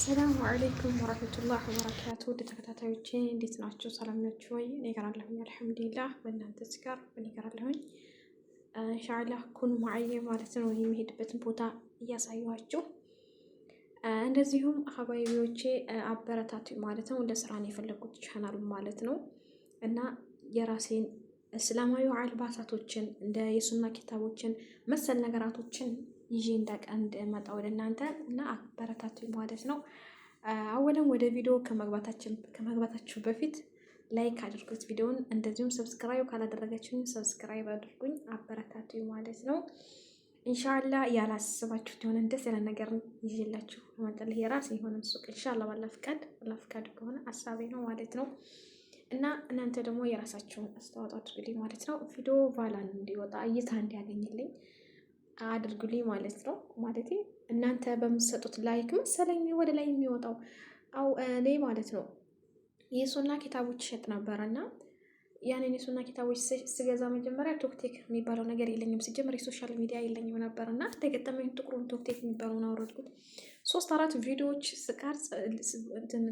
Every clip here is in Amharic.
አሰላሙ አለይኩም ወራህመቱላሂ ወበረካቱ። ውድ ተከታታዮቼ እንዴት ናችሁ? ሰላም ናችሁ ወይ? እኔ ጋር አለሁኝ አልሐምዱሊላህ። በእናንተስ ጋር እኔ ጋር አለሁኝ። ኢንሻአላህ ኩኑ ማዕየ ማለት ነው። የሚሄድበትን ቦታ እያሳየኋችሁ እንደዚሁም ሀባይቢዎቼ አበረታቱ ማለት ነው። ለስራ ነው የፈለጉት ቻናሉ ማለት ነው እና የራሴን እስላማዊ አልባሳቶችን እንደ የሱና ኪታቦችን መሰል ነገራቶችን ይዤ እንደመጣ ወደ እናንተ እና አበረታቱ ማለት ነው። አወለም ወደ ቪዲዮ ከመግባታችሁ በፊት ላይክ አድርጉት ቪዲዮውን፣ እንደዚሁም ሰብስክራይብ ካላደረጋችሁኝ ሰብስክራይብ አድርጉኝ፣ አበረታቱ ማለት ነው። ኢንሻአላህ ያላሰባችሁት የሆነ ደስ ያለ ነገር ይዤላችሁ እመጣለሁ። የራሴ የሆነ ሱቅ ኢንሻአላህ ባላ ፍቃድ ከሆነ ሀሳቤ ነው ማለት ነው። እና እናንተ ደግሞ የራሳችሁን አስተዋጽኦ አድርጉልኝ ማለት ነው። ቪዲዮ ቫላን እንዲወጣ እይታ እንዲያገኝልኝ አድርጉልኝ ማለት ነው። ማለቴ እናንተ በምትሰጡት ላይክ መሰለኝ ወደ ላይ የሚወጣው እኔ ማለት ነው የሱና ኪታቦች ሸጥ ነበረ እና ያንን የሱና ኪታቦች ስገዛ መጀመሪያ ቶክቴክ የሚባለው ነገር የለኝም። ሲጀምር የሶሻል ሚዲያ የለኝም ነበር እና ተገጠመኝ ጥቁሩን ቶክቴክ የሚባለውን አወረድኩት። 3-4 ቪዲዮዎች ስቀርጽ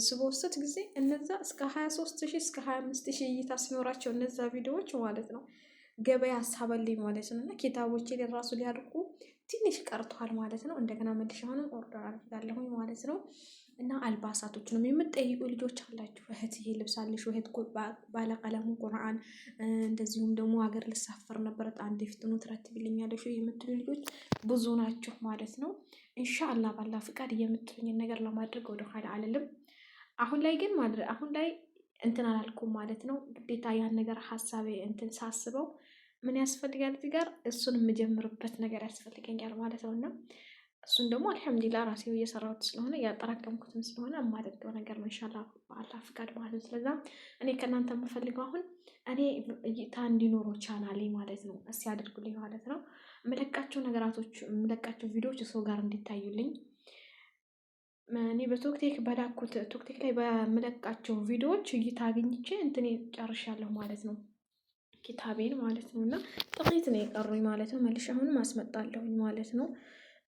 ስበወስት ጊዜ እነዛ እስከ 23,000 እስከ 25,000 እይታ ሲኖራቸው እነዛ ቪዲዮዎች ማለት ነው ገበያ አሳበልኝ ማለት ነው። እና ኪታቦቼ ራሱ ሊያድቁ ትንሽ ቀርቷል ማለት ነው። እንደገና መልሼ አሁንም ኦርደር አድርጋለሁኝ ማለት ነው። እና አልባሳቶችንም የምትጠይቁ ልጆች አላችሁ። እህት ይሄ ልብስ አለሽ እህት ባለቀለሙ ቁርአን እንደዚሁም ደግሞ ሀገር ልሳፈር ነበር አንዴ ፍጥኑ ትረትብልኛለሽ የምትሉ ልጆች ብዙ ናችሁ ማለት ነው። ኢንሻአላህ ባላ ፍቃድ የምትሉኝን ነገር ለማድረግ ወደ ኋላ አልልም። አሁን ላይ እንትን አላልኩም ማለት ነው። ግዴታ ያን ነገር ሀሳቤ እንትን ሳስበው ምን ያስፈልጋል እዚህ ጋር እሱን የምጀምርበት ነገር ያስፈልገኛል ማለት ነው። እና እሱን ደግሞ አልሐምዱሊላህ ራሴው እየሰራሁት ስለሆነ ያጠራቀምኩትም ስለሆነ የማደርገው ነገር ነው ኢንሻአላህ በአላህ ፍቃድ ማለት ነው። ስለዛ እኔ ከእናንተ የምፈልገው አሁን እኔ እይታ እንዲኖረው ቻናሌ ማለት ነው እስኪ አድርጉልኝ ማለት ነው። የምለቃቸው ቪዲዮዎች ሰው ጋር እንዲታዩልኝ እኔ በቶክቴክ ቶክቴክ ላይ በምለቃቸው ቪዲዮዎች እይታ አግኝቼ እንትኔ ጨርሻለሁ ማለት ነው። ኪታቤን ማለት ነው። እና ጥቂት ነው የቀሩኝ ማለት ነው። መልሼ አሁንም አስመጣለሁኝ ማለት ነው።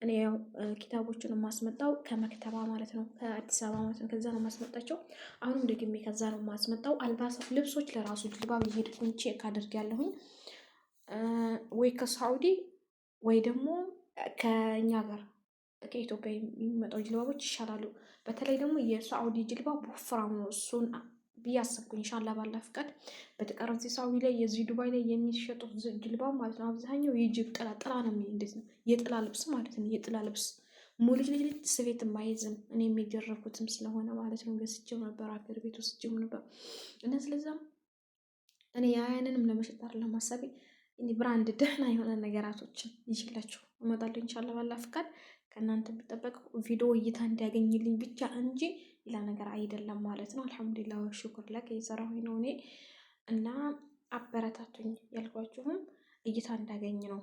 እኔ ያው ኪታቦቹን የማስመጣው ከመክተባ ማለት ነው፣ ከአዲስ አበባ ማለት ነው። ከዛ ነው የማስመጣቸው። አሁንም ደግሜ ከዛ ነው የማስመጣው። አልባሳት ልብሶች ለራሱ ጅልባብ እየሄድኩኝ ቼክ አድርጌያለሁኝ። ወይ ከሳዑዲ ወይ ደግሞ ከእኛ ጋር ከኢትዮጵያ የሚመጣው ጅልባቦች ይሻላሉ። በተለይ ደግሞ የሳዑዲ ጅልባብ ወፍራም ነው። እሱን ብያሰብኩኝ ኢንሻአላህ ባላ ፍቃድ። በተቀረው ሳዑዲ ላይ የዚህ ዱባይ ላይ የሚሸጡት ጅልባብ ማለት ነው አብዛኛው የጅብ ጥላ ነው። እንዴት ነው የጥላ ልብስ ማለት ነው። የጥላ ልብስ ሙልጅ ስቤት የማይዝም እኔ የሚደረኩትም ስለሆነ ማለት ነው። ገዝቼው ነበር ሀገር ቤት ወስጄው ነበር እና ስለዛም እኔ ያንንም ለመሸጥ አይደለም ሀሳቤ። ብራንድ ደህና የሆነ ነገራቶችን ይችላችሁ እመጣለሁ ኢንሻአላህ ባላ ፍቃድ። ከእናንተ የሚጠበቀው ቪዲዮ እይታ እንዲያገኝልኝ ብቻ እንጂ ሌላ ነገር አይደለም ማለት ነው። አልሐምዱሊላህ ወሽኩር ለክ የሰራሁኝ ነው እኔ እና አበረታቱኝ ያልኳችሁም እይታ እንዳገኝ ነው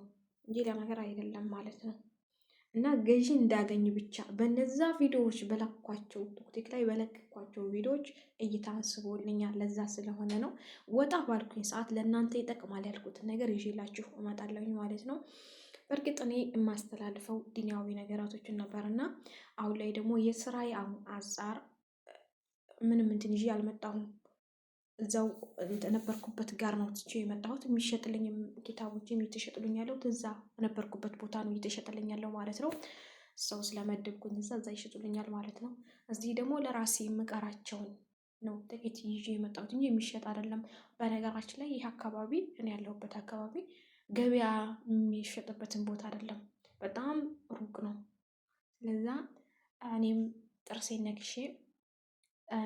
እንጂ ሌላ ነገር አይደለም ማለት ነው። እና ገዢ እንዳገኝ ብቻ በነዛ ቪዲዮዎች በለኳቸው ቲክቶክ ላይ በለኳቸው ቪዲዮዎች እይታ አንስቦልኛል። ለዛ ስለሆነ ነው ወጣ ባልኩኝ ሰዓት ለእናንተ ይጠቅማል ያልኩትን ነገር ይዤላችሁ እመጣለሁኝ ማለት ነው። በእርግጥ እኔ የማስተላልፈው ዲናዊ ነገራቶችን ነበርና አሁን ላይ ደግሞ የስራዬ አንፃር ምንም እንትን ይዤ አልመጣሁም። እዛው ነበርኩበት ጋር ነው ትቼ የመጣሁት። የሚሸጥልኝ ኪታቦችም እየተሸጥልኝ ያለው እዛ ነበርኩበት ቦታ ነው እየተሸጥልኝ ያለው ማለት ነው። ሰው ስለመደብኩኝ እዛ ይሸጡልኛል ማለት ነው። እዚህ ደግሞ ለራሴ የምቀራቸውን ነው ጥቂት ይዤ የመጣሁት እንጂ የሚሸጥ አይደለም። በነገራችን ላይ ይህ አካባቢ እኔ ያለሁበት አካባቢ ገበያ የሚሸጥበትን ቦታ አይደለም፣ በጣም ሩቅ ነው። ስለዛ እኔም ጥርሴን ነክሼ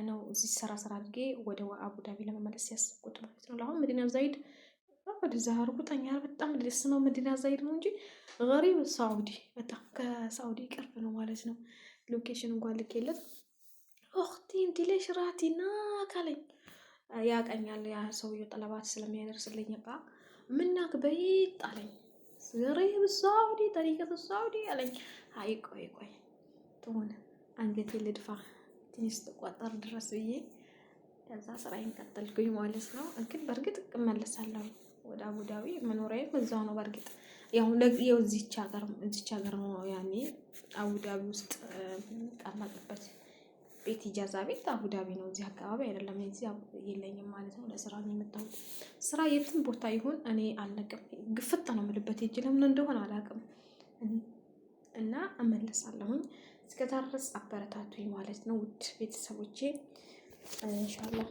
ነው እዚህ ሰራ አድርጌ ወደ አቡዳቢ ለመመለስ ያሰብኩት ማለት ነው። ለአሁን መዲና ዛይድ ወደዛ እርግጠኛ በጣም ደስ ነው። መዲና ዛይድ ነው እንጂ ገሪብ ሳዑዲ በጣም ከሳዑዲ ቅርብ ነው ማለት ነው። ሎኬሽን እንኳን ልኬለት እኽቲ እንዲሌሽ ራቲና ካለኝ ያቀኛል ያ ሰውዬው ጠለባት ስለሚያደርስልኝ እቃ ምናክ በይት አለኝ። ገሪብ ሳዑዲ ጠሪቀት ሳዑዲ አለኝ። አይ ቆይ ትሆነ አንገቴ ልድፋ ትንሽ ተቋጣር ድረስ ብዬ ከዛ ስራዬን ቀጠልኩኝ ማለት ነው። ግን በእርግጥ እመለሳለሁ ወደ አቡዳቢ። መኖሪያዬም እዛው ነው። በእርግጥ ያው እዚች ሀገር ነው ያኔ አቡዳቢ ውስጥ ቀመጥበት ቤት ኢጃዛ ቤት አቡዳቢ ነው፣ እዚህ አካባቢ አይደለም። እዚህ የለኝም ማለት ነው። ለስራ ነው የመጣሁት። ስራ የትም ቦታ ይሁን እኔ አልነቅም፣ ግፍት ነው የምልበት። ሂጅ ለምን እንደሆነ አላውቅም። እና እመለሳለሁኝ። እስከዛ ድረስ አበረታቱኝ ማለት ነው ውድ ቤተሰቦቼ ኢንሻአላህ።